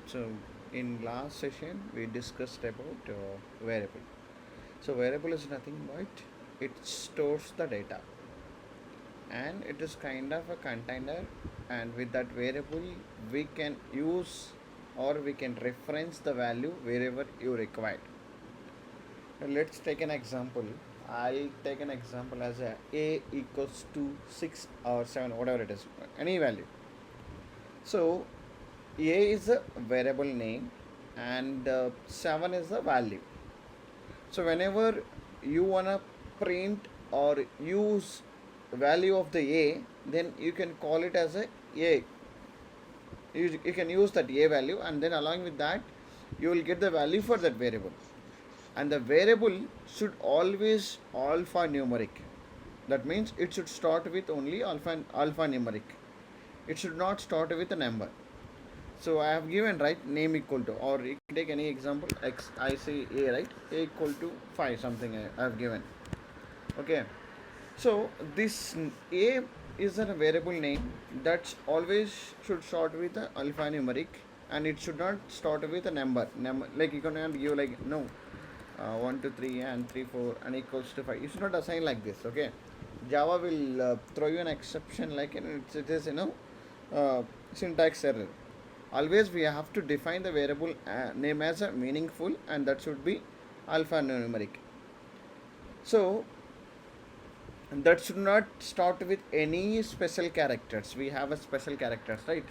So in last session we discussed about variable. So variable is nothing but it stores the data, and it is kind of a container, and with that variable we can use or we can reference the value wherever you require. Now let's take an example. I'll take an example as a equals to 6 or 7, whatever it is, any value. So a is a variable name, and 7 is the value. So whenever you wanna print or use value of the a, then you can call it as a. You can use that a value, and then along with that you will get the value for that variable. And the variable should always alphanumeric. That means it should start with only alphanumeric. It should not start with a number. So I have given, right, name equal to, or you can take any example. X, I say a, right, a equal to 5, something I have given. Okay. So this a is a variable name that always should start with a alphanumeric, and it should not start with a number, like you cannot give like no 1 2 3 and 3 4 and equals to 5. You should not assign like this. Okay. Java will throw you an exception, like it is syntax error. Always we have to define the variable name as a meaningful, and that should be alphanumeric. So that should not start with any special characters. We have a special characters, right?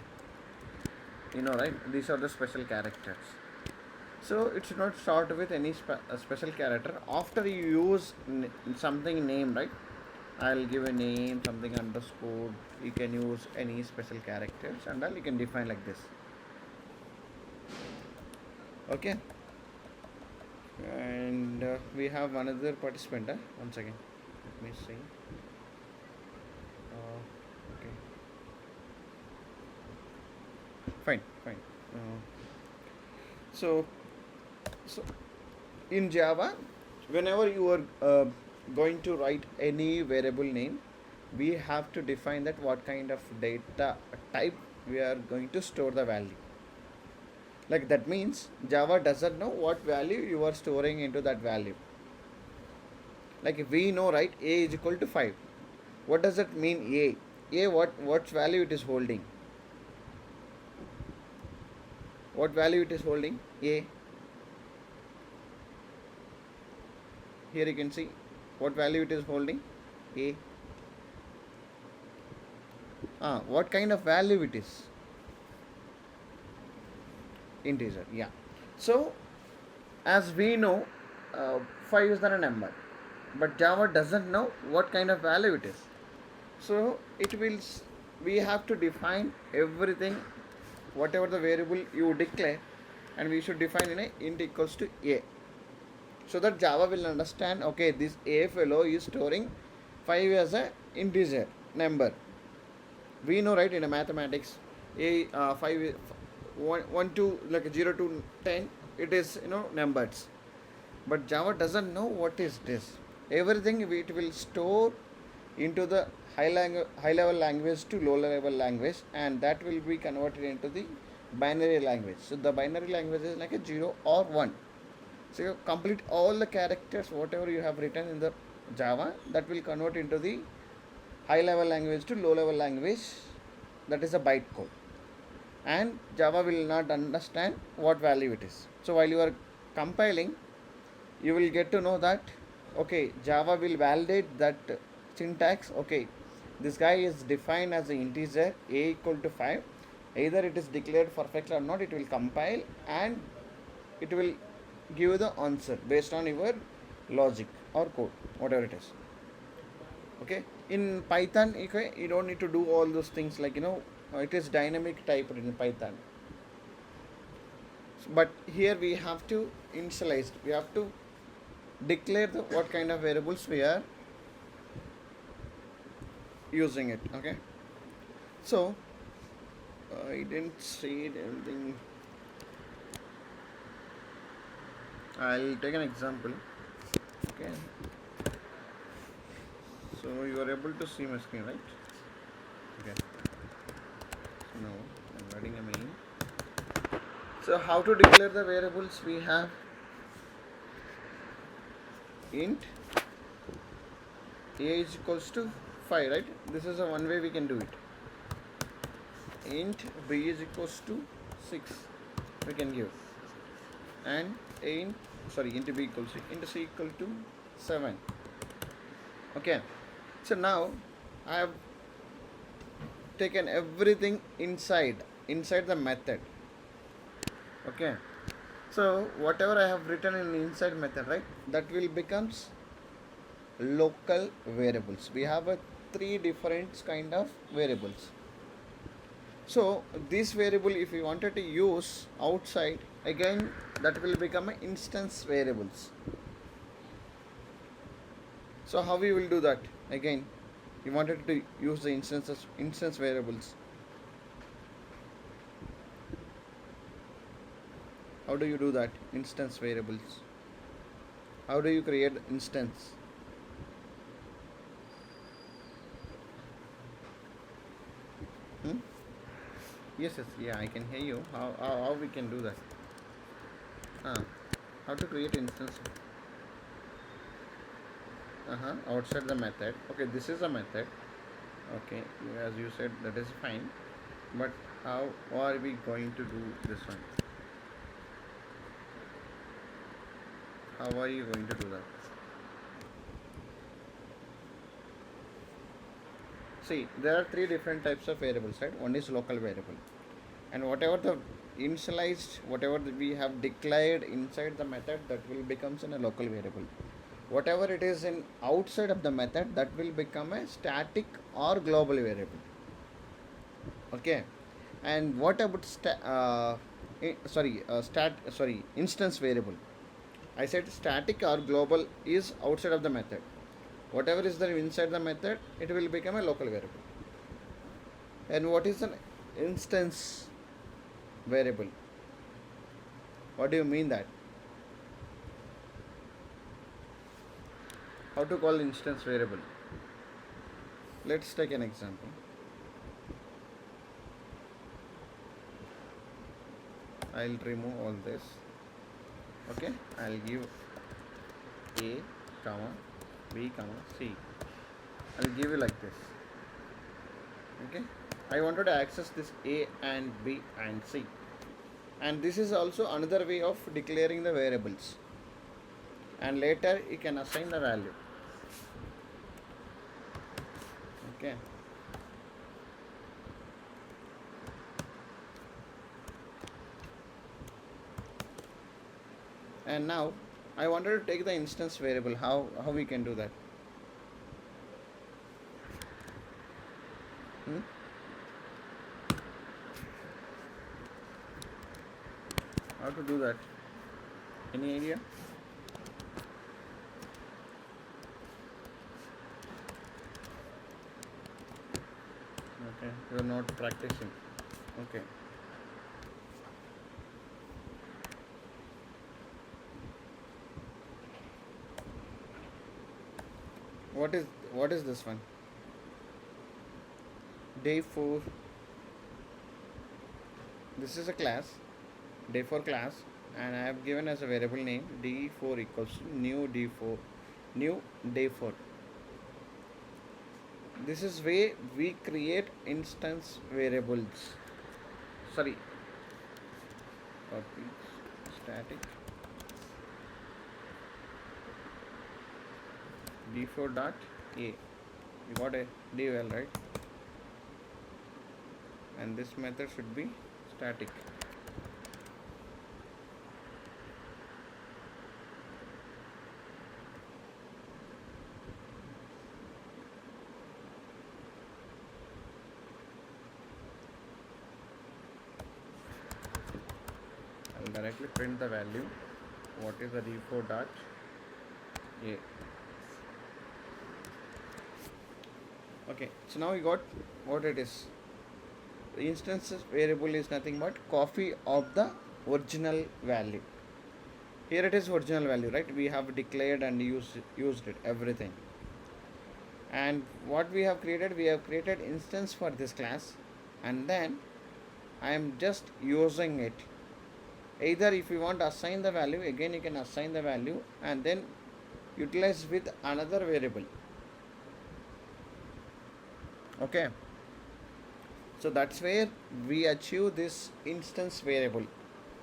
Right, these are the special characters. So it should not start with any special character. After you use something name, right, I'll give a name, something underscore. You can use any special characters, and then you can define like this. Okay. And we have another participant. One second, let me see. Okay, fine. So in Java, whenever you are going to write any variable name, we have to define that what kind of data type we are going to store the value. Like that means Java doesn't know what value you are storing into that value. Like if we know, right, a is equal to 5. What does it mean? A what value it is holding? What value it is holding? A. Here you can see what value it is holding. A. What kind of value it is? Integer. Yeah. So as we know, 5 is not a number, but Java doesn't know what kind of value it is. So we have to define everything, whatever the variable you declare, and we should define in a int equals to a, so that Java will understand, okay, this a fellow is storing 5 as a integer number. We know, right, in a mathematics, a 5 1 to like 0 to 10, it is numbers, but Java doesn't know what is this. Everything it will store into the high level language to low level language, and that will be converted into the binary language. So the binary language is like a 0 or 1. So you complete all the characters whatever you have written in the Java, that will convert into the high level language to low level language, that is a byte code, and Java will not understand what value it is. So while you are compiling, you will get to know that, okay, Java will validate that syntax. Okay, this guy is defined as an integer a equal to 5. Either it is declared perfect or not, it will compile, and it will give you the answer based on your logic or code, whatever it is. Okay, in Python, okay, you don't need to do all those things, like it is dynamic type in Python. But here we have to initialize, we have to declare what kind of variables we are using it. Okay, so I didn't see anything. I'll take an example. Okay, so you are able to see my screen, right? Okay, so now I'm writing a main. So how to declare the variables? We have int a is equals to 5, right? This is a one way we can do it. Int b is equals to 6 we can give, and int b equals to int c equal to 7. Okay, so now I have taken everything inside the method. Okay, so whatever I have written in inside method, right, that will becomes local variables. We have a three different kind of variables. So this variable, if we wanted to use outside, again that will become an instance variables. So how we will do that? Again, we wanted to use the instance variables. How do you do that? Instance variables. How do you create instance? Hmm? Yes, yeah, I can hear you. How we can do that? How to create instance? Outside the method. Okay, this is a method. Okay, as you said, that is fine. But how are we going to do this one? How are you going to do that? See, there are three different types of variables, right? One is local variable, and whatever the initialized, whatever we have declared inside the method, that will becomes in a local variable. Whatever it is in outside of the method, that will become a static or global variable. Okay, and what about instance variable? I said static or global is outside of the method. Whatever is there inside the method, it will become a local variable. And what is an instance variable? What do you mean that? How to call instance variable? Let's take an example. I'll remove all this. Okay, I'll give a comma b comma c. I'll give you like this. Okay, I wanted to access this a and b and c, and this is also another way of declaring the variables, and later you can assign the value. Okay, and now I wanted to take the instance variable. How we can do that? Hmm? How to do that? Any idea? Okay, you are not practicing. Okay. What is this one? Day 4. This is a class, day 4 class, and I have given as a variable name d4 equals to new d4, new day 4. This is way we create instance variables. Sorry, copy static d4 dot a. You got a d well, right? And this method should be static. I'll directly print the value. What is the d4 dot a? Okay, so now we got what it is. The instance variable is nothing but copy of the original value. Here it is original value, right? We have declared and used it, everything. And what we have created instance for this class, and then I am just using it. Either if you want to assign the value, again you can assign the value and then utilize with another variable. Okay, so that's where we achieve this instance variable.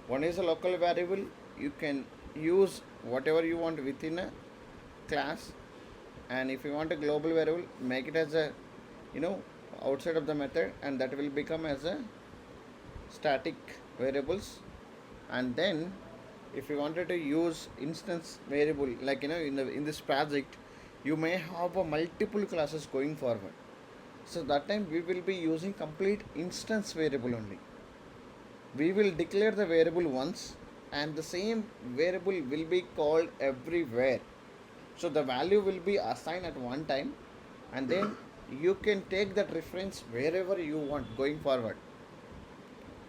One is a local variable, you can use whatever you want within a class, and if you want a global variable, make it as a, you know, outside of the method, and that will become as a static variables. And then if you wanted to use instance variable, like in this project you may have a multiple classes going forward, so that time we will be using complete instance variable only. We will declare the variable once and the same variable will be called everywhere. So the value will be assigned at one time, and then you can take that reference wherever you want going forward.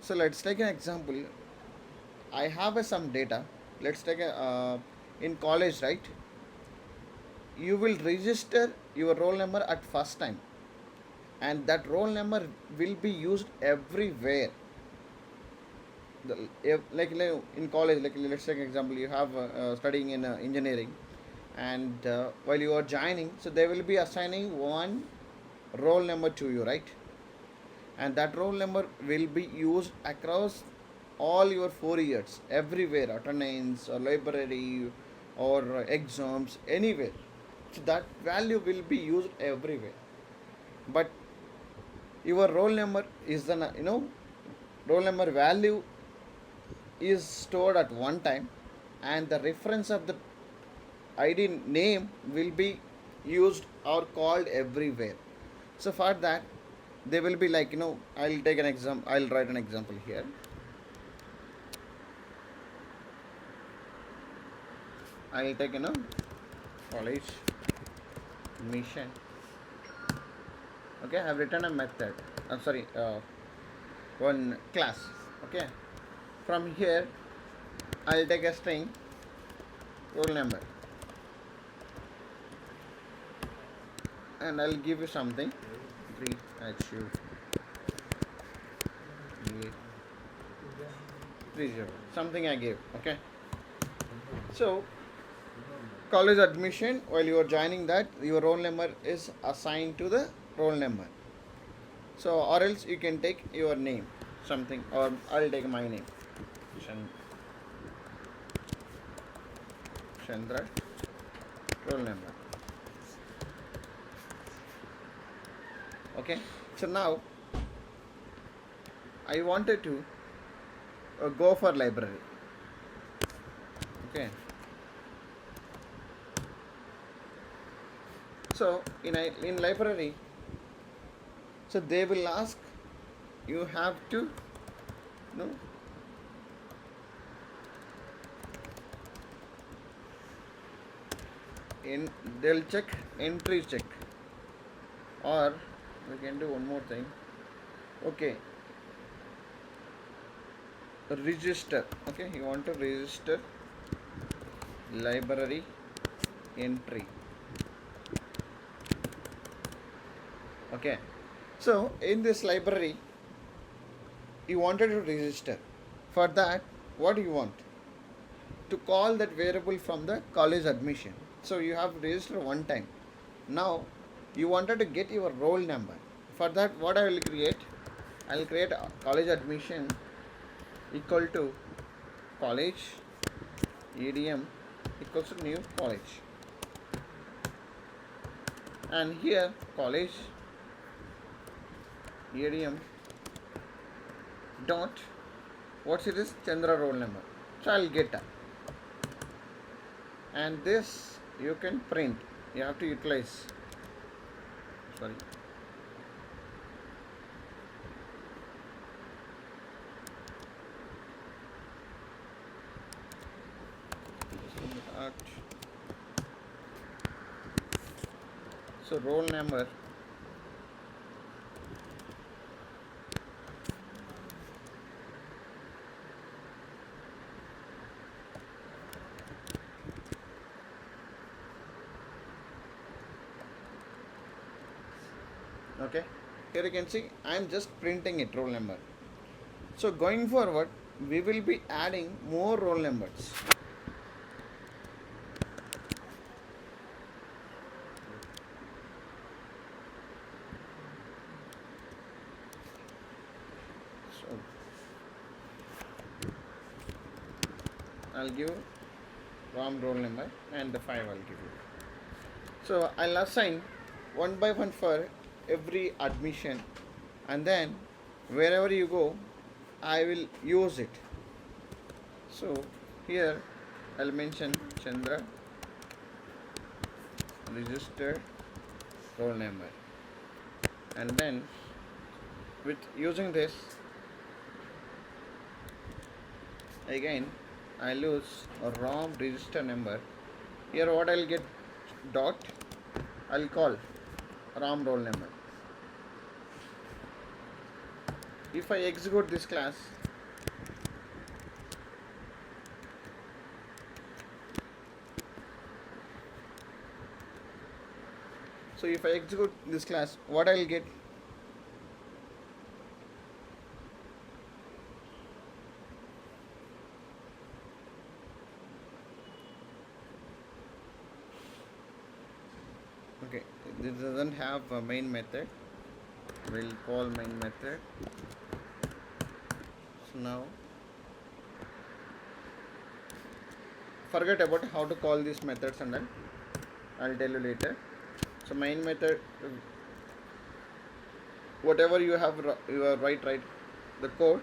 So let's take an example. I have some data. Let's take a in college, right? You will register your roll number at first time, and that roll number will be used everywhere. Like in college, like let's take an example. You have studying in engineering, and while you are joining, so they will be assigning one roll number to you, right? And that roll number will be used across all your 4 years, everywhere, attendance or library or exams, anywhere. So that value will be used everywhere. But your roll number is the, roll number value is stored at one time, and the reference of the id name will be used or called everywhere. So for that, they will be like, I'll take an example, I'll write an example here. I'll take, college mission. Okay, I've written a method, I'm sorry, one class. Okay, from here I'll take a string roll number, and I'll give you something 3 achieve 30 something I gave. Okay, so college admission, while you are joining that, your roll number is assigned to the roll number. So or else you can take your name something, or I'll take my name, Chandra, roll number. Okay, so now I wanted to go for library. Okay, so in library, so they will ask, you have to, they'll check entry check, or we can do one more thing. Okay, register. Okay, you want to register library entry. Okay, so in this library you wanted to register. For that, what do you want? To call that variable from the college admission. So you have registered one time. Now you wanted to get your roll number. For that, what I will create? I will create a college admission equal to college EDM equals to new college, and here college EDM dot, what's it is, Chandra roll number. So I'll get that, and this you can print. You have to utilize, sorry, so roll number okay. Here you can see I am just printing it, roll number. So going forward, we will be adding more roll numbers. So I'll give Ram roll number and the 5 I'll give you. So I'll assign one by one for every admission, and then wherever you go I will use it. So here I'll mention Chandra registered roll number, and then with using this again I'll use a ROM register number. Here what I'll get dot, I'll call ROM roll number. If I execute this class, so if I execute this class, what I'll get? Okay, this doesn't have a main method. We'll call main method. So now forget about how to call these methods, and then I'll tell you later. So main method, whatever you have, you are right, the code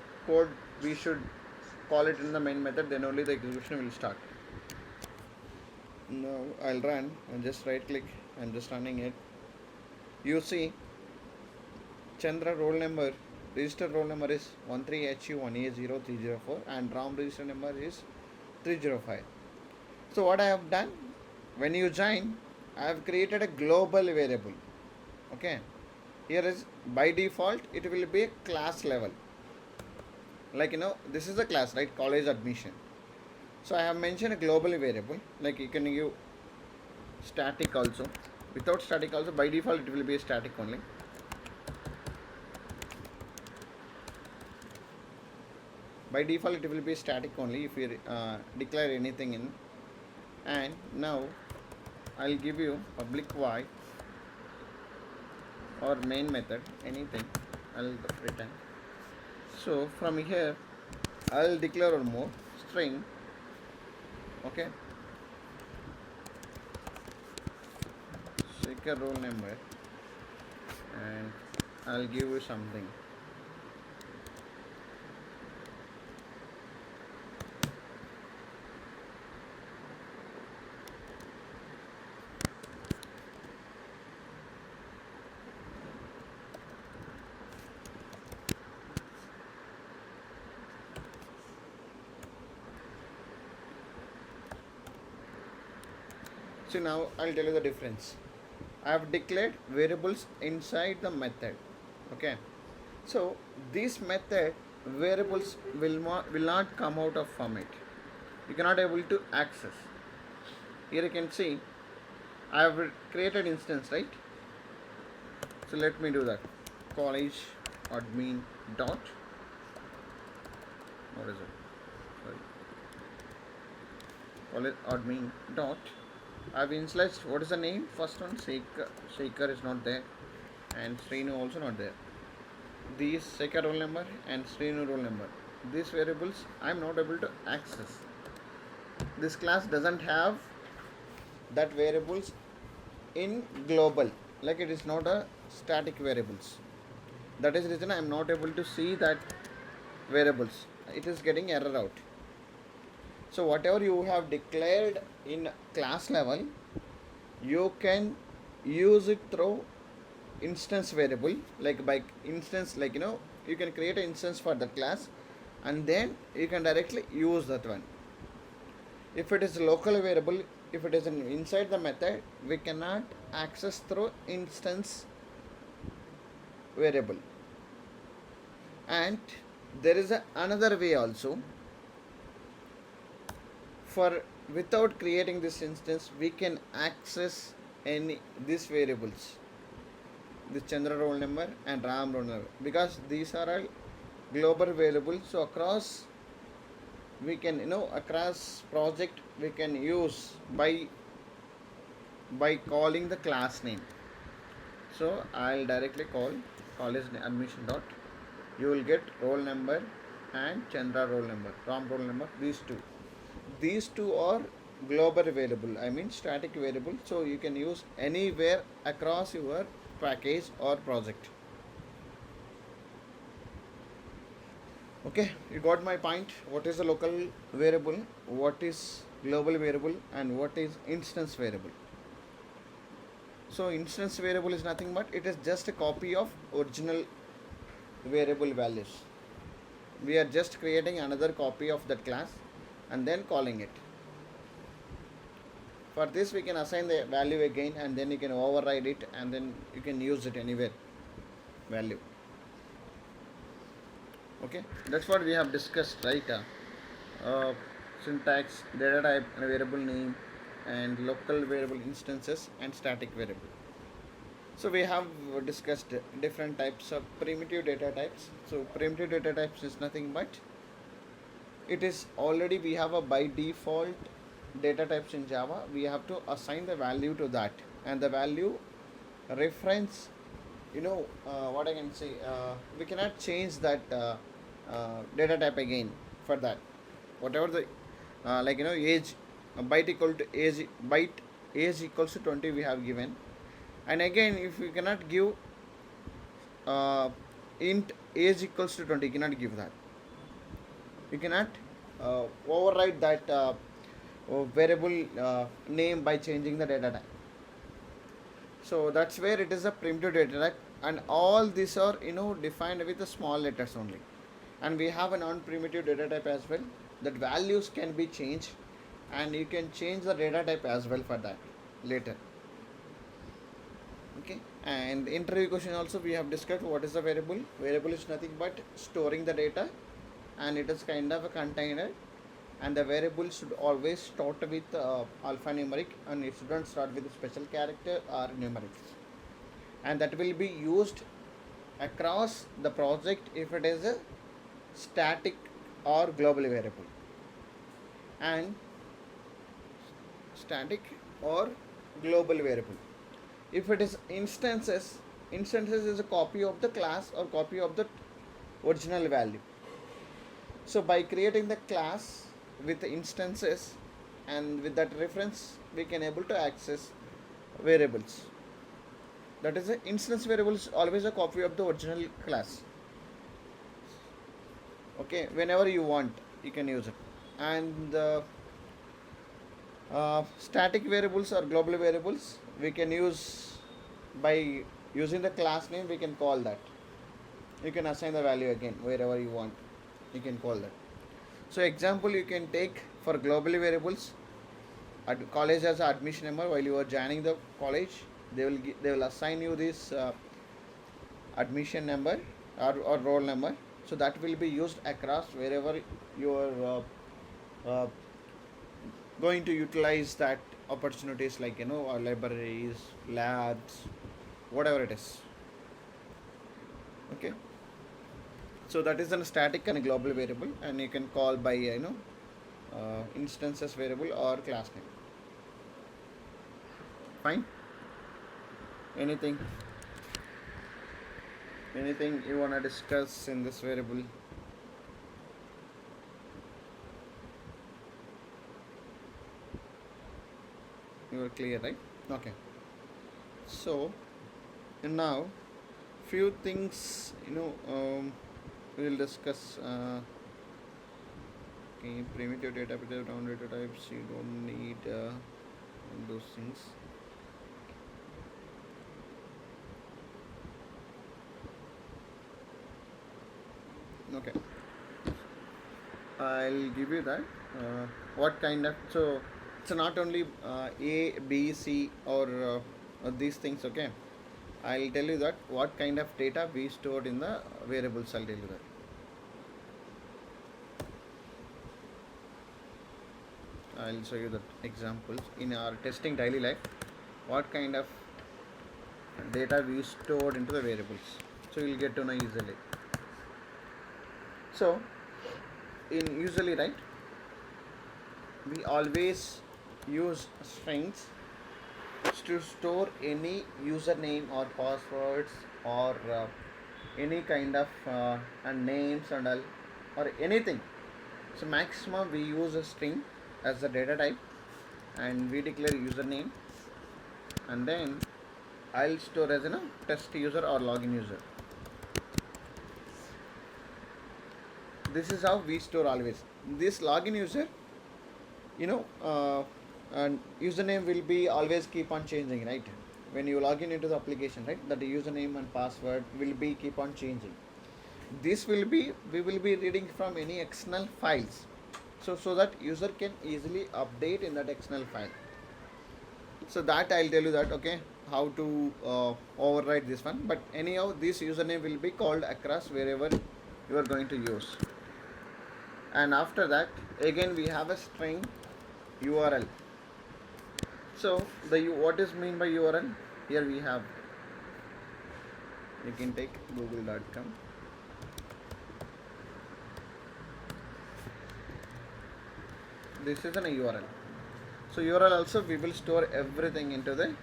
we should call it in the main method, then only the execution will start. Now I'll run and just right click, I'm just running it. You see Chandra roll number, register roll number is 13HU1A0304 and ROM register number is 305. So what I have done, when you join, I have created a global variable. Okay, here is by default it will be a class level, like this is a class, right? College admission. So I have mentioned a global variable, like you can give static also, without static also, by default it will be a static only. By default it will be static only if you declare anything in. And now I'll give you public void or main method, anything I'll return. So from here I'll declare one more string. Okay, second roll number, and I'll give you something. So now I'll tell you the difference. I have declared variables inside the method. Okay, so this method variables will not come out of format. You cannot able to access. Here you can see I have created instance, right? So let me do that. College admin dot, what is it? Sorry. College admin dot. I've initialized what is the name? First one Shaker is not there, and Srinu also not there. These Shaker roll number and Srinu roll number, these variables I am not able to access. This class doesn't have that variables in global, like it is not a static variables. That is the reason I am not able to see that variables. It is getting error out. So whatever you have declared in class level, you can use it through instance variable, like by instance, like you can create an instance for that class, and then you can directly use that one. If it is a local variable, if it is inside the method, we cannot access through instance variable. And there is another way also. For without creating this instance, we can access these variables, the Chandra roll number and Ram roll number, because these are all global variables. So across we can, across project we can use by calling the class name. So I'll directly call college admission dot. You will get roll number and Chandra roll number, Ram roll number. These two are global variable. I mean static variable. So you can use anywhere across your package or project. Okay, you got my point. What is a local variable? What is global variable? And what is instance variable? So instance variable is nothing but it is just a copy of original variable values. We are just creating another copy of that class and then calling it. For this we can assign the value again and then you can override it and then you can use it anywhere value. Okay, that's what we have discussed, right? Uh, Syntax, data type, and variable name, and local variable instances and static variable. So we have discussed different types of primitive data types. So primitive data types is nothing but it is already we have a by default data types in Java. We have to assign the value to that, and the value reference. What I can say. We cannot change that data type again for that. Whatever the age byte equal to age equals to 20 we have given, and again if we cannot give uh, int age equals to 20, you cannot give that. You cannot override that variable name by changing the data type. So that's where it is a primitive data type, and all these are defined with the small letters only. And we have a non-primitive data type as well, that values can be changed, and you can change the data type as well for that later. Okay, and interview question also we have discussed what is the variable. Variable is nothing but storing the data, and it is kind of a container, and the variable should always start with alphanumeric, and it shouldn't start with a special character or numerics, and that will be used across the project if it is a static or global variable. And static or global variable, if it is instances is a copy of the class or copy of the original value. So by creating the class with instances, and with that reference we can able to access variables. That is, the instance variable is always a copy of the original class. Okay, whenever you want you can use it. And static variables or global variables we can use by using the class name. We can call that, you can assign the value again wherever you want, you can call that. So example you can take for global variables. At college as admission number, while you are joining the college they will assign you this admission number or roll number. So that will be used across wherever you are going to utilize that opportunities, like libraries, labs, whatever it is. Okay, so that is a static and a global variable, and you can call by instances variable or class name. Fine. Anything anything you want to discuss in this variable? You are clear, right? Okay, so now few things we will discuss. Okay, primitive data type, down data types, you don't need those things. Okay, I'll give you that. What kind of, so it's not only A, B, C or these things. Okay, I'll tell you that what kind of data we stored in the variables. I'll tell you that. I'll show you the examples in our testing daily life. What kind of data we stored into the variables. So you'll get to know easily. So in usually, right, we always use strings to store any username or passwords or any kind of names and all or anything. So maximum we use a string as the data type, and we declare username, and then I'll store as a test user or login user. This is how we store always. This login user, you know, and username will be always keep on changing, right? When you log in into the application, right, that the username and password will be keep on changing. This will be, we will be reading from any external files, so that user can easily update in that external file. So that I'll tell you that, okay, how to override this one. But anyhow, this username will be called across wherever you are going to use. And after that, again we have a string URL. So the what is mean by URL? Here we have, you can take google.com. This is an URL. So URL also we will store everything into the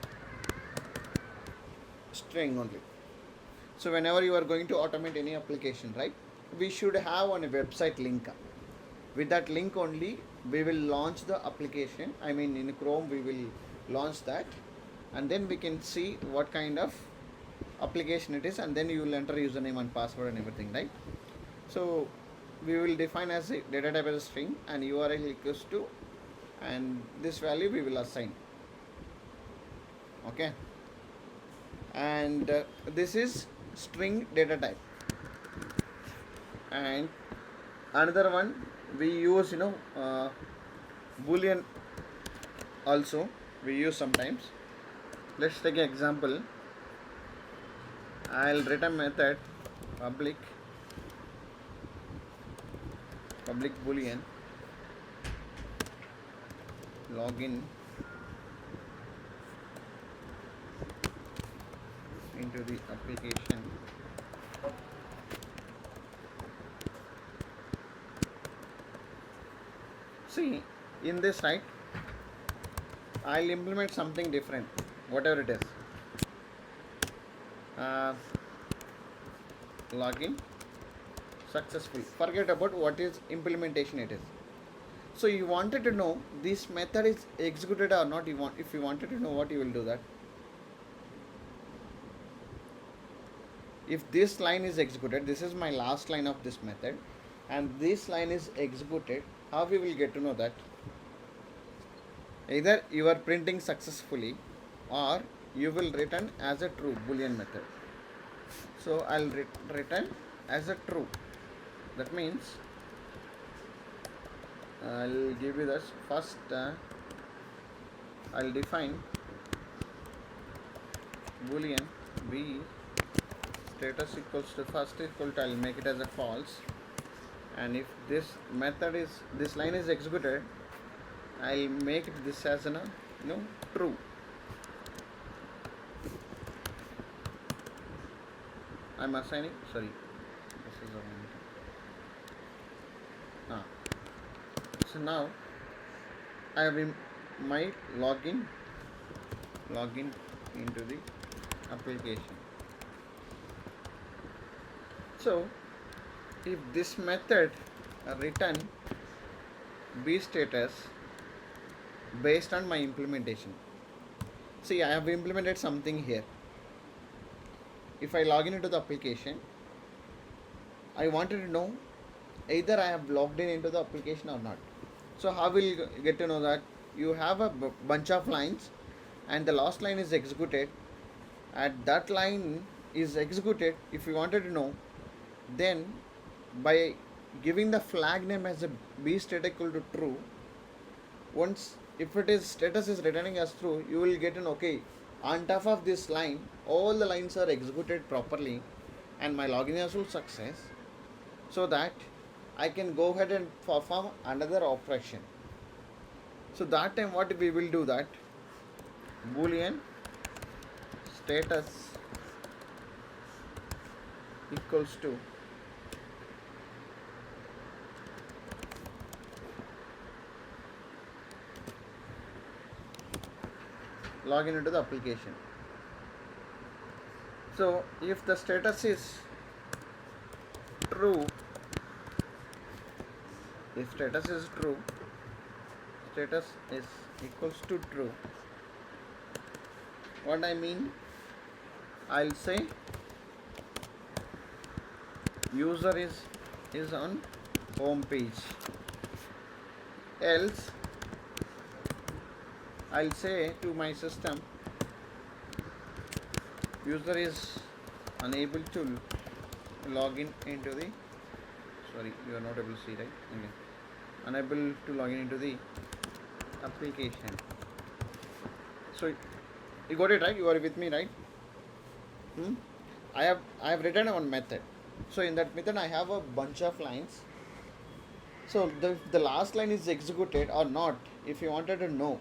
string only. So whenever you are going to automate any application, right, we should have on a website link. With that link only we will launch the application. I mean, in Chrome we will launch that, and then we can see what kind of application it is, and then you will enter username and password and everything, right? So we will define as a data type as a string and URL equals to, and this value we will assign. Okay, and this is string data type. And another one we use, boolean also we use sometimes. Let's take an example. I'll write a method public boolean login into the application. See, in this, right, I'll implement something different, whatever it is. Login successful. Forget about what is implementation it is. So you wanted to know this method is executed or not. If you wanted to know what, you will do that. If this line is executed, this is my last line of this method, and this line is executed, how we will get to know that? Either you are printing successfully or you will return as a true boolean method. So I'll return as a true. That means I'll give you this first. I'll define boolean b status equals to first equal to, I'll make it as a false, and if this line is executed, I'll make this as a true. I'm assigning, sorry, this is a so now I have my login into the application. So if this method return b status based on my implementation, see, I have implemented something here. If I log in into the application, I wanted to know either I have logged in into the application or not. So how will you get to know that? You have a bunch of lines, and the last line is executed. At that line is executed, if you wanted to know, then by giving the flag name as a b status equal to true, once if it is status is returning as true, you will get an okay. On top of this line, all the lines are executed properly, and my login is also success, so that I can go ahead and perform another operation. So that time what we will do, that boolean status equals to login into the application. So if the status is true, if status is true, status is equals to true, what I mean, I'll say user is on home page. Else I'll say to my system user is unable to log in into the, sorry, you are not able to see, right? Okay. Unable to log in into the application. So you got it, right? You are with me, right? I have written one method. So in that method I have a bunch of lines. So the last line is executed or not, if you wanted to know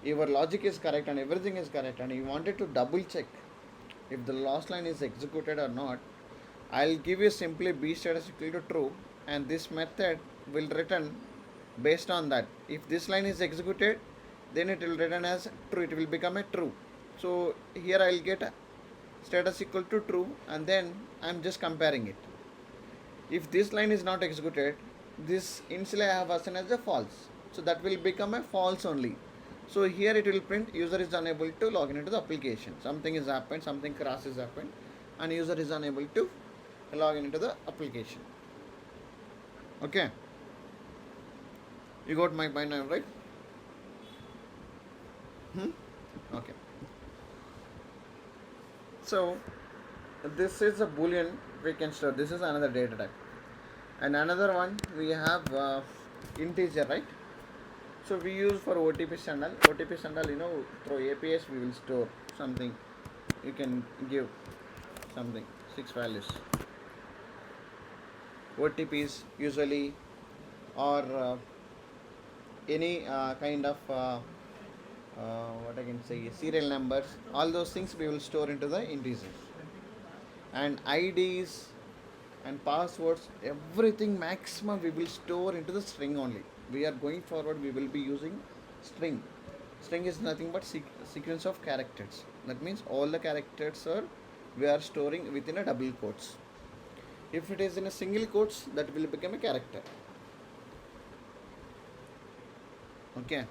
your logic is correct and everything is correct and you wanted to double check if the last line is executed or not, I'll give you simply b status equal to true, and this method will return based on that. If this line is executed, then it will return as true, it will become a true. So here I'll get a status equal to true, and then I'm just comparing it. If this line is not executed, this initially I have assigned as a false, so that will become a false only. So here it will print user is unable to log in into the application. Something has happened, something crash has happened, and user is unable to log in into the application. Okay, you got my point now, right? Okay. So this is a boolean we can store. This is another data type, and another one we have integer, right? So we use for OTP channel. OTP channel, through APIs we will store something. You can give something 6 values. OTPs usually, or any kind of what I can say, serial numbers. All those things we will store into the integers. And IDs and passwords, everything maximum we will store into the string only. We are going forward, we will be using string. String is nothing but sequence of characters. That means all the characters we are storing within a double quotes. If it is in a single quotes, that will become a character. Okay.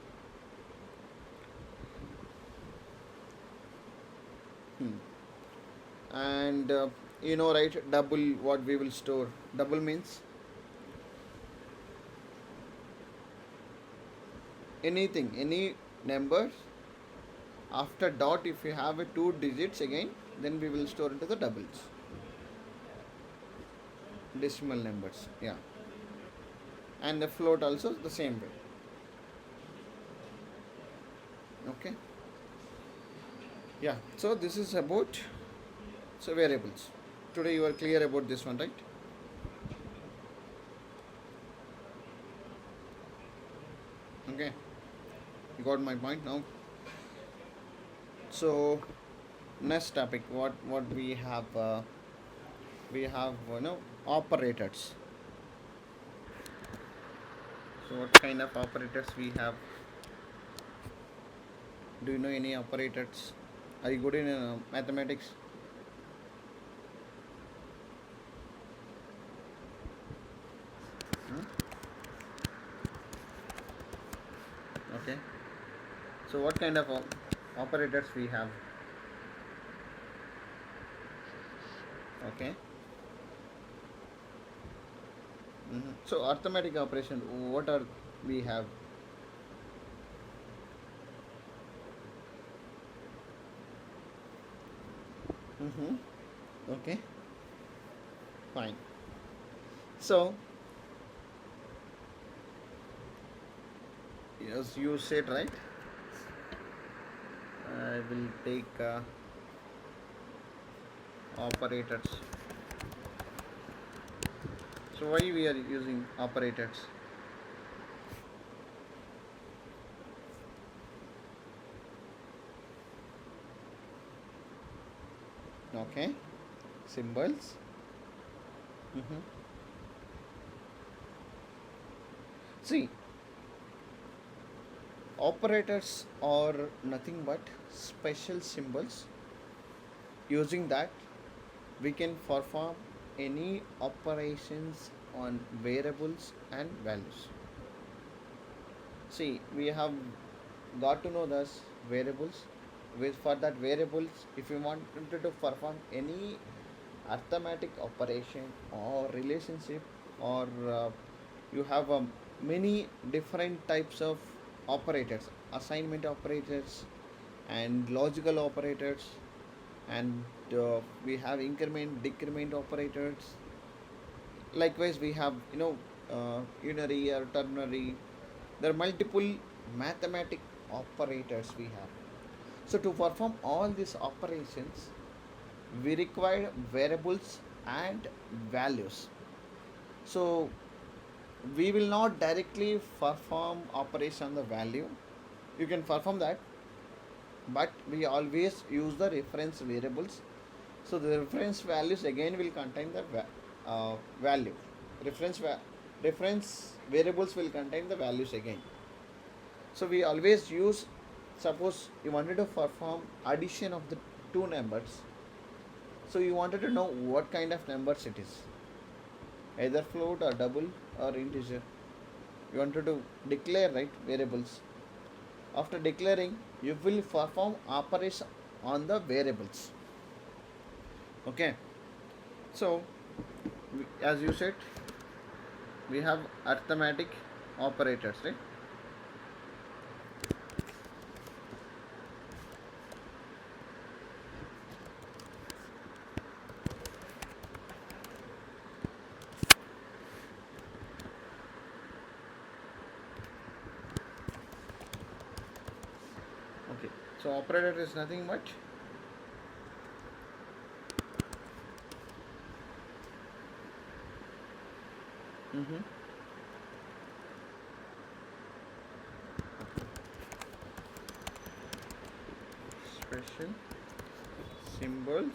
And right, double, what we will store. Double means anything, any numbers after dot, if you have a 2 digits again, then we will store into the doubles. Decimal numbers, yeah. And the float also the same way. Okay. Yeah, so this is about variables. Today you are clear about this one, right? Okay, you got my point now. So next topic, what we have operators. So what kind of operators we have? Do you know any operators? Are you good in mathematics? Okay. So what kind of operators we have? Okay. So arithmetic operation, what are we have? Okay. Fine. So yes, you said, right? I will take operators. So why we are using operators? Okay, symbols. See, Operators are nothing but special symbols. Using that, we can perform any operations on variables and values. See, we have got to know this variables. With for that variables, if you wanted to perform any arithmetic operation or relationship, or you have many different types of operators, assignment operators and logical operators, and we have increment decrement operators. Likewise, we have unary or ternary. There are multiple mathematic operators we have. So to perform all these operations, we require variables and values. So we will not directly perform operation on the value. You can perform that, but we always use the reference variables. So the reference values again will contain the value. Reference reference variables will contain the values again. So we always use, suppose you wanted to perform addition of the two numbers. So you wanted to know what kind of numbers it is, either float or double or integer. You wanted to declare, right, variables. After declaring, you will perform operation on the variables. Okay. So as you said, we have arithmetic operators, right? Okay. So operator is nothing but mm-hmm. special symbols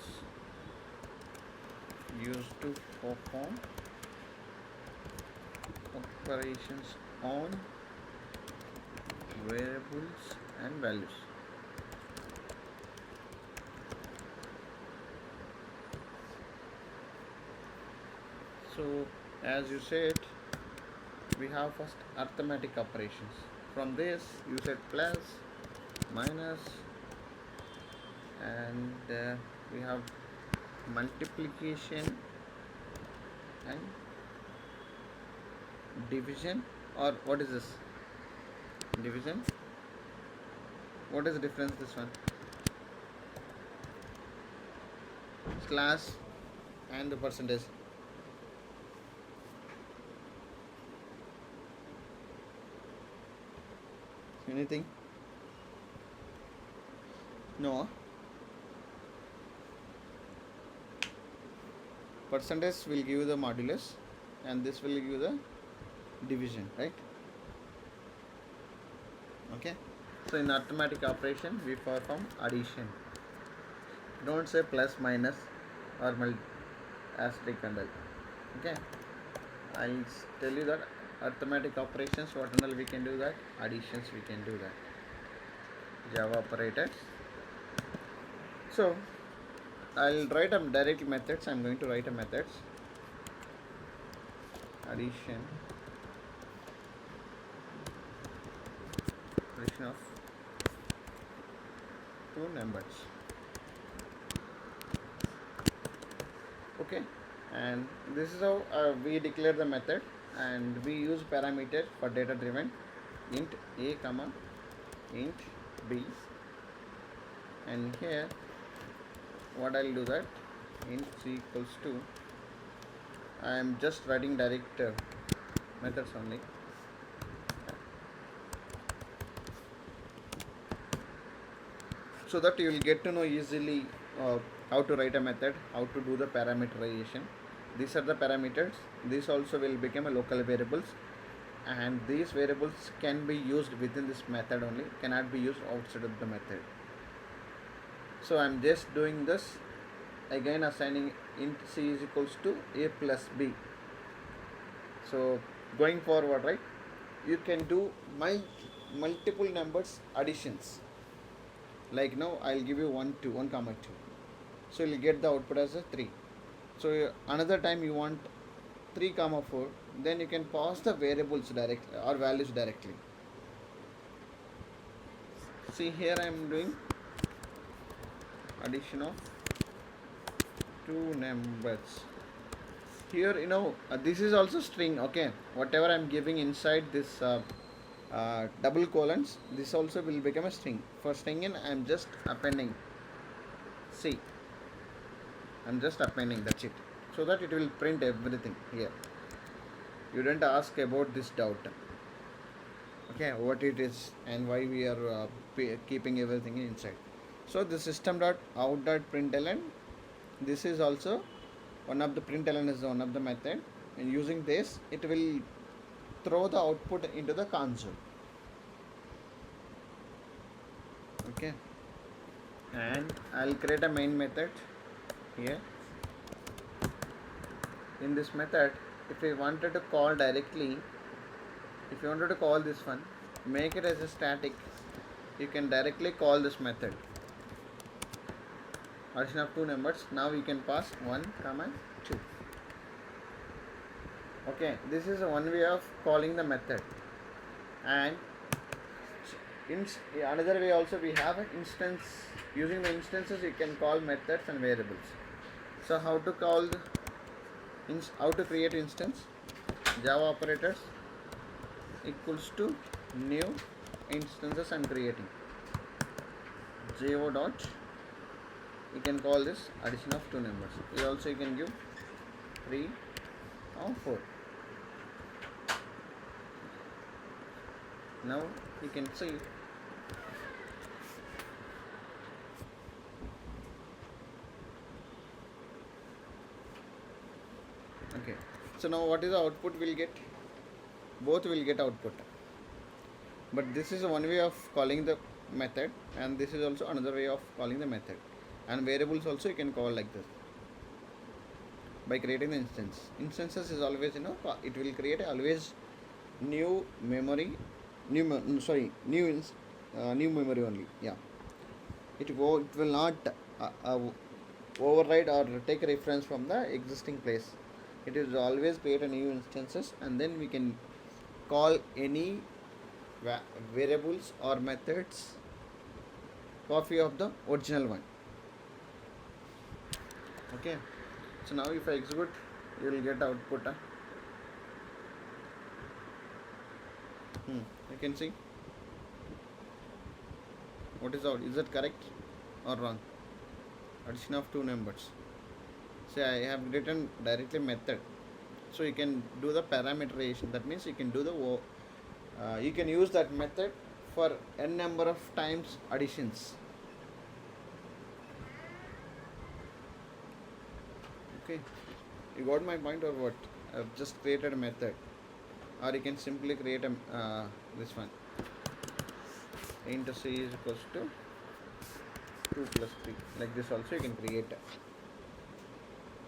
used to perform operations on variables and values. So as you said, we have first arithmetic operations. From this you said plus, minus, and we have multiplication and division, or what is this? Division. What is the difference this one? Slash and the percentage. Anything? No. Percentage will give you the modulus, and this will give you the division, right? Okay. So in arithmetic operation, we perform addition. Don't say plus, minus, or asterisk and all. Okay. I'll tell you that arithmetic operations, what and all we can do that. Additions we can do that. Java operators. So I'll write a direct methods. I'm going to write a methods. Addition of two numbers. Okay, and this is how we declare the method, and we use parameter for data driven. Int a comma int b, and here what I'll do that int c equals to, I am just writing direct methods only. So that you will get to know easily how to write a method, how to do the parameterization. These are the parameters. These also will become a local variables, and these variables can be used within this method only, cannot be used outside of the method. So I am just doing this, again assigning int c is equals to a plus b. So going forward, right, you can do multiple numbers additions. Like now I'll give you 1 2 1 comma 2, so you'll get the output as a 3. So another time you want 3 comma 4, then you can pass the variables directly or values directly. See here I am doing addition of two numbers. Here this is also string. Okay, whatever I'm giving inside this double colons, this also will become a string. For string in I'm just appending. See, I'm just appending, that's it, so that it will print everything here. You didn't ask about this doubt. Okay, what it is and why we are keeping everything inside. So the system dot out dot println, this is also one of the println is one of the method, and using this it will throw the output into the console. Okay, and I'll create a main method here. In this method, if we wanted to call directly, if you wanted to call this one, make it as a static, you can directly call this method addition of two numbers. Now you can pass 1 comma 2. Okay, this is one way of calling the method. And in another way also we have an instance. Using the instances you can call methods and variables. So how to call how to create instance? Java operators equals to new instances and creating jo dot, you can call this addition of two numbers. You also you can give 3 or 4. Now you can see. Okay, so now what is the output we'll get? Both will get output, but this is one way of calling the method, and this is also another way of calling the method. And variables also you can call like this by creating the instance. Instances is always it will create always new memory, new memory only. Yeah, it will not override or take a reference from the existing place. It is always create a new instances, and then we can call any variables or methods copy of the original one. Okay, so now if I execute, you will get output. You can see what is out. Is that correct or wrong? Addition of two numbers. Say I have written directly method, so you can do the parameterization. That means you can do the you can use that method for n number of times additions. Okay, you got my point or what? I've just created a method, or you can simply create a this one. Int c is equals to 2 plus 3. Like this also you can create.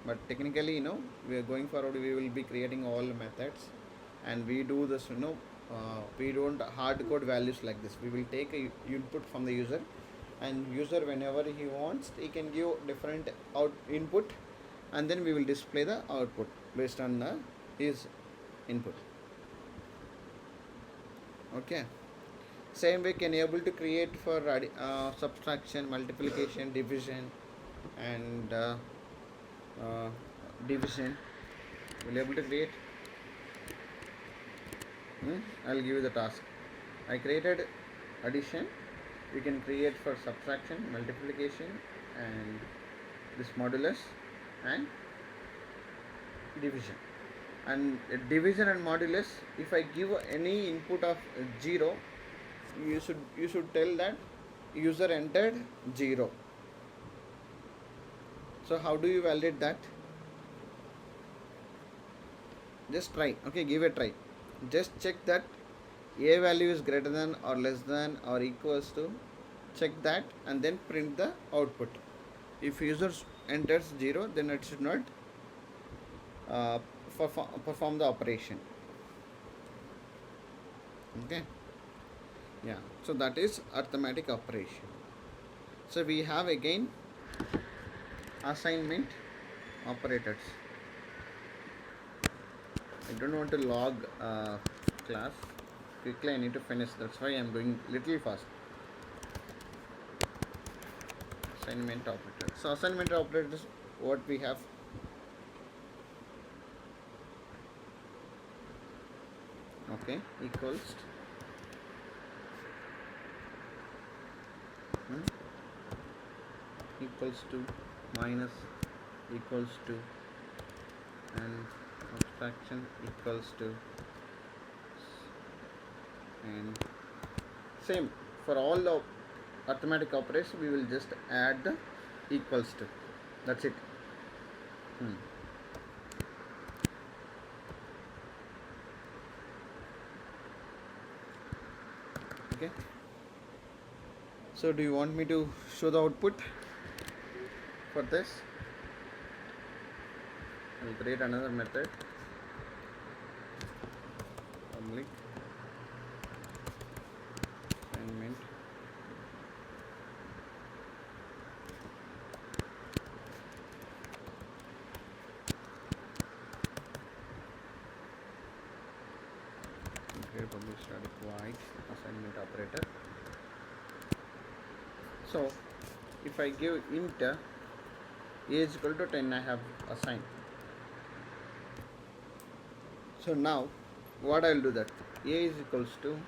But technically, we are going forward. We will be creating all methods, and we do this. We don't hard code values like this. We will take a input from the user, and user whenever he wants, he can give different input, and then we will display the output based on his input. Okay, same way can able to create for subtraction, multiplication, division, and division. Will able to create. I'll give you the task. I created addition. You can create for subtraction, multiplication, and this modulus and division. And division and modulus, if I give any input of 0, you should tell that user entered 0. So how do you validate that? Just try. Okay, give a try. Just check that a value is greater than or less than or equals to. Check that and then print the output. If user enters 0, then it should not perform the operation. Okay. Yeah, so that is arithmetic operation. So we have again assignment operators. I don't want to log class quickly. I need to finish. That's why I'm going little fast. Assignment operator. So assignment operators, what we have? Okay, equals hmm, equals to, minus equals to, and subtraction equals to, and same for all the arithmetic operation. We will just add the equals to. That's it. Hmm. Okay. So do you want me to show the output for this? I'll create another method. Public assignment create public static void assignment operator. So if I give int a is equal to 10, I have assigned. So now what I will do that a is equals to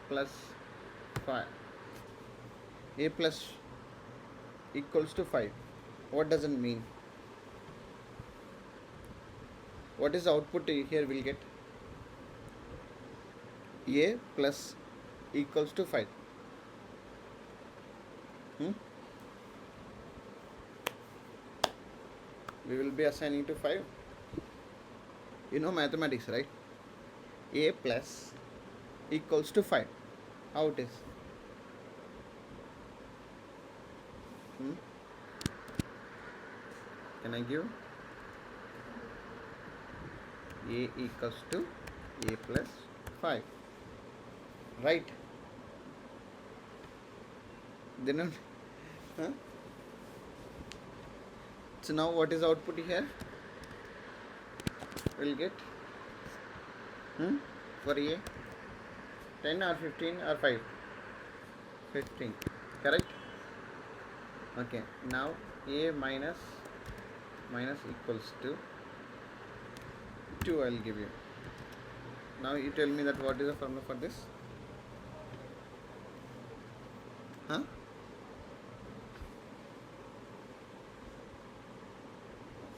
plus 5, a plus equals to 5. What does it mean? What is the output here we'll get? A plus equals to 5. We will be assigning to 5. You know mathematics, right? A plus equals to 5. How it is? Can I give a equals to a plus 5? Right? Then huh? So now what is output here? We'll get for a 10 or 15 or 5? 15. Correct? Okay. Now a minus equals to 2 I'll give you. Now you tell me that what is the formula for this? Huh?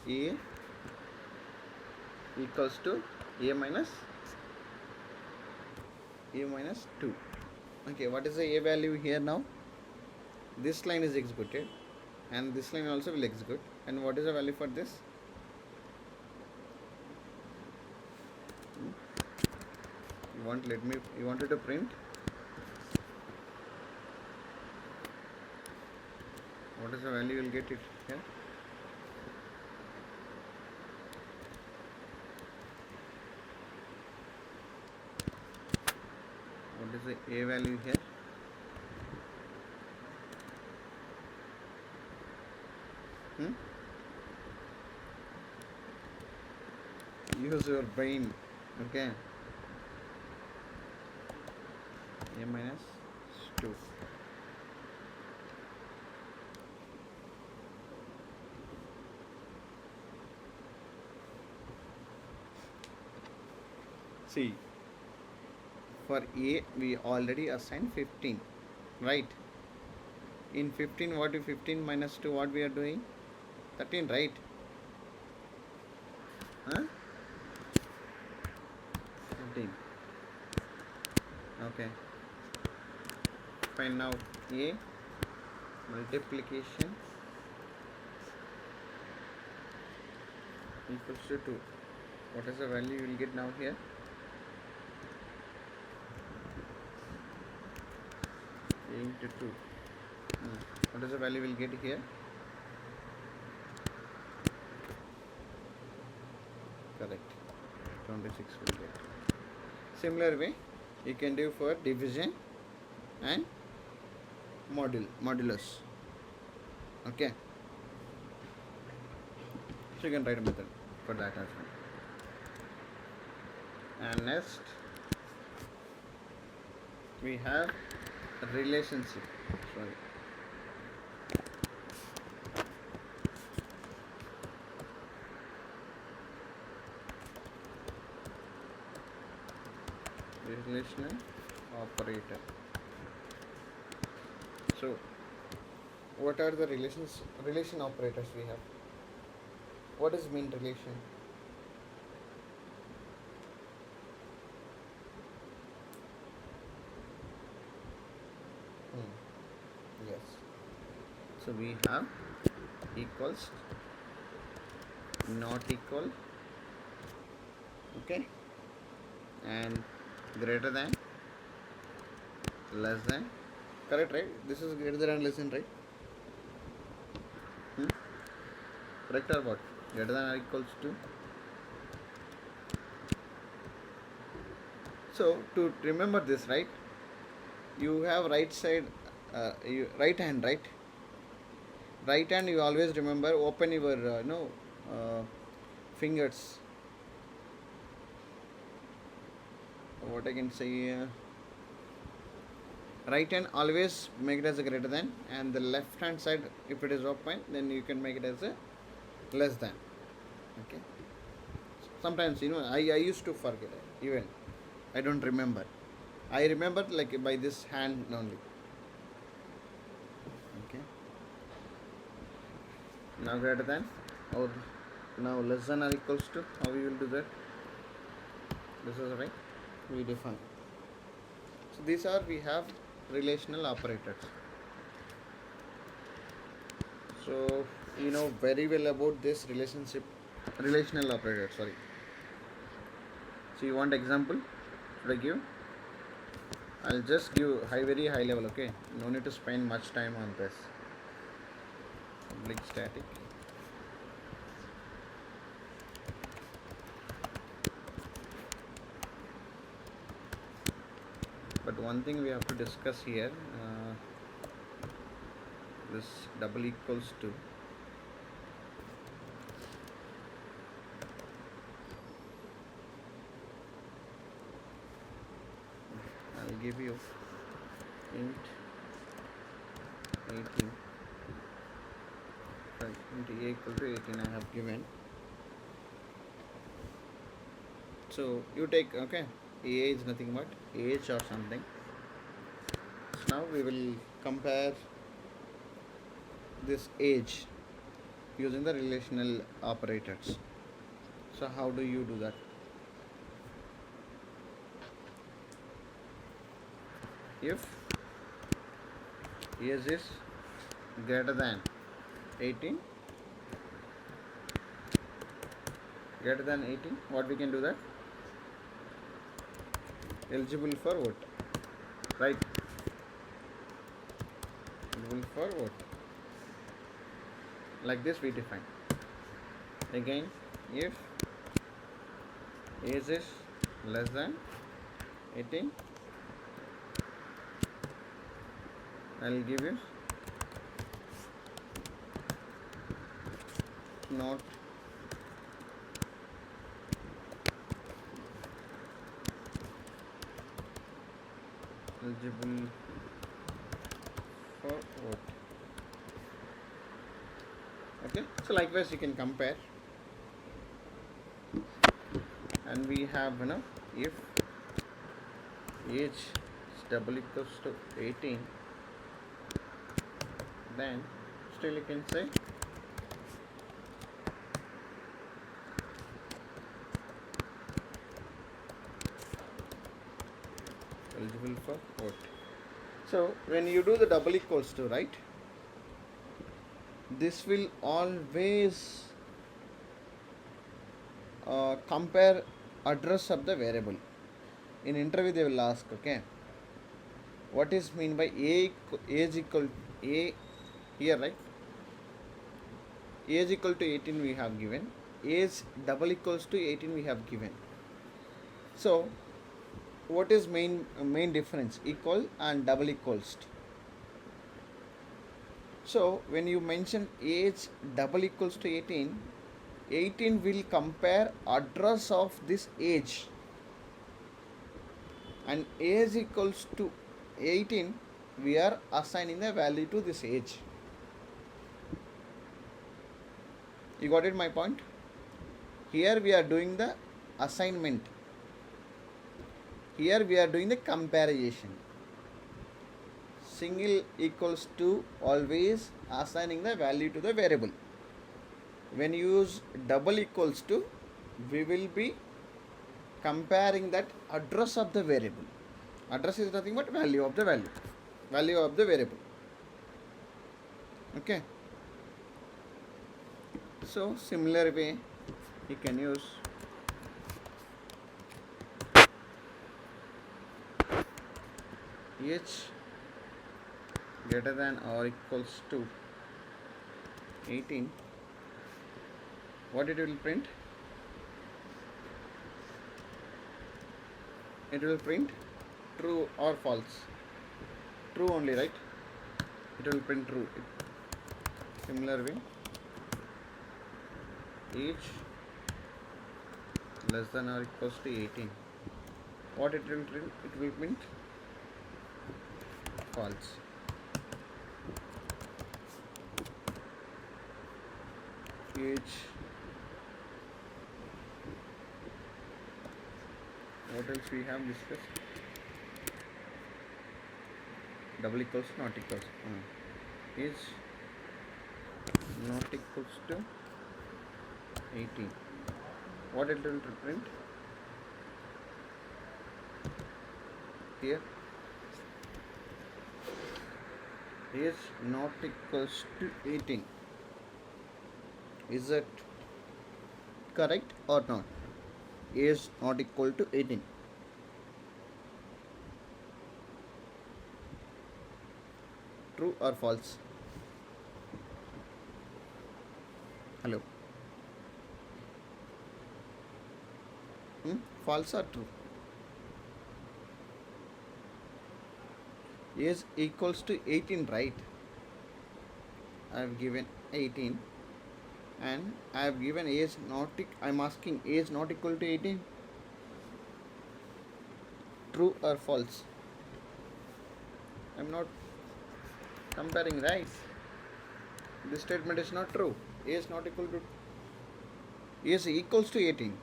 A equals to a minus 2. Okay, what is the a value here now? This line is executed and this line also will execute. And what is the value for this? You wanted to print? What is the value? You will get it here. What is the a value here? Use your brain. Okay. A minus 2. See, for a we already assigned 15, right? In 15, what is 15 minus 2? What we are doing? 13, right? Huh? 15. Okay. Fine. Now a multiplication equals to 2. What is the value you will get now here? A into 2. What is the value we will get here? Correct. 26 will get. Similar way, You can do for division and modulus. Okay, so you can write a method for that as well. And next we have relationship. Sorry. Relational operator. So what are the relation operators we have? What does mean relation? Yes. So we have equals, not equal, okay, and greater than, less than. Correct, right? This is greater than and less than, right? Correct or what? Greater than or equals to. So to remember this, right? You have right side, right hand, right? Right hand. You always remember. Open your fingers. What I can say. Right hand always make it as a greater than, and the left hand side, if it is open, then you can make it as a less than. Okay. Sometimes I used to forget it. Even I don't remember. I remember like by this hand only. Okay. Now greater than, or now less than or equals to. How we will do that? This is right. We define. So these are, we have relational operators. So you know very well about this relational operator. Sorry. So you want example? Should I give? I'll just give very high level. Okay. No need to spend much time on this. Public static. But one thing we have to discuss here, this double equals to, I'll give you int 18, right, int a equal to 18 I have given. So you take, okay, a is nothing but age or something. So now we will compare this age using the relational operators. So how do you do that? If age is greater than 18, what we can do that? Eligible for vote, right? Eligible for vote. Like this we define. Again, if age is less than 18, I'll give you not eligible for vote. Okay, so likewise you can compare, and we have if age is double equals to 18, then still you can say eligible for vote. So when you do the double equals to, right, this will always compare address of the variable. In interview they will ask, okay, what is mean by age equal a here, right? Age equal to 18 we have given, age double equals to 18 we have given. So what is main difference? Equal and double equals. So when you mention age double equals to 18, 18 will compare address of this age, and age equals to 18, we are assigning the value to this age. You got it my point? Here we are doing the assignment. Here we are doing the comparison. Single equals to always assigning the value to the variable. When you use double equals to, we will be comparing that address of the variable. Address is nothing but value of the value of the variable. Okay. So similar way you can use age greater than or equals to 18. What it will print? It will print true or false. True only, right? It will print true. Similar way, age less than or equals to 18. What it will print? It will print false. Age, what else we have discussed? Double equals not equals. Is not equals to 18. What it will print? Here is not equals to 18. Is that correct or not? Is not equal to 18. True or false? Hello. False or true? Is equals to 18, right? I have given 18 and I have given age not I am asking age not equal to 18. True or false? I am not comparing, right? This statement is not true. Age not equal to age equals to 18.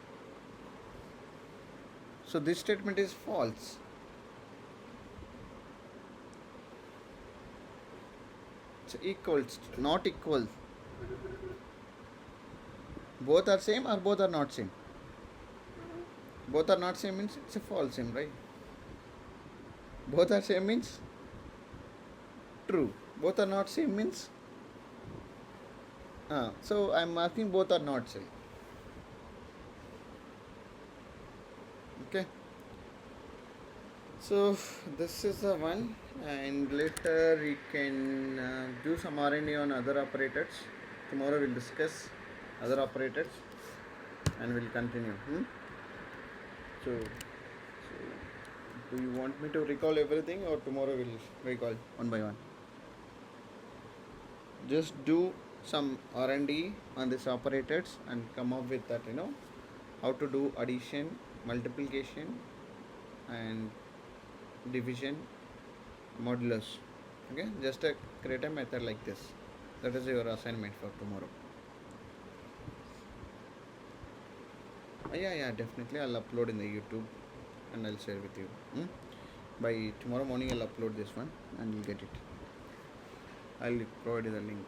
So this statement is false. So equals, not equal. Both are same or both are not same? Both are not same means it's a false same, right? Both are same means true. Both are not same means so I am asking both are not same. Okay. So this is the one, and later we can do some R&D on other operators. Tomorrow we'll discuss other operators and we'll continue. So do you want me to recall everything or tomorrow we'll recall one by one? Just do some R&D on these operators and come up with that, how to do addition, multiplication and division, modulus. Okay, just create a method like this. That is your assignment for tomorrow. Yeah, definitely I'll upload in the YouTube and I'll share with you. By tomorrow morning I'll upload this one and you'll get it. I'll provide you the link.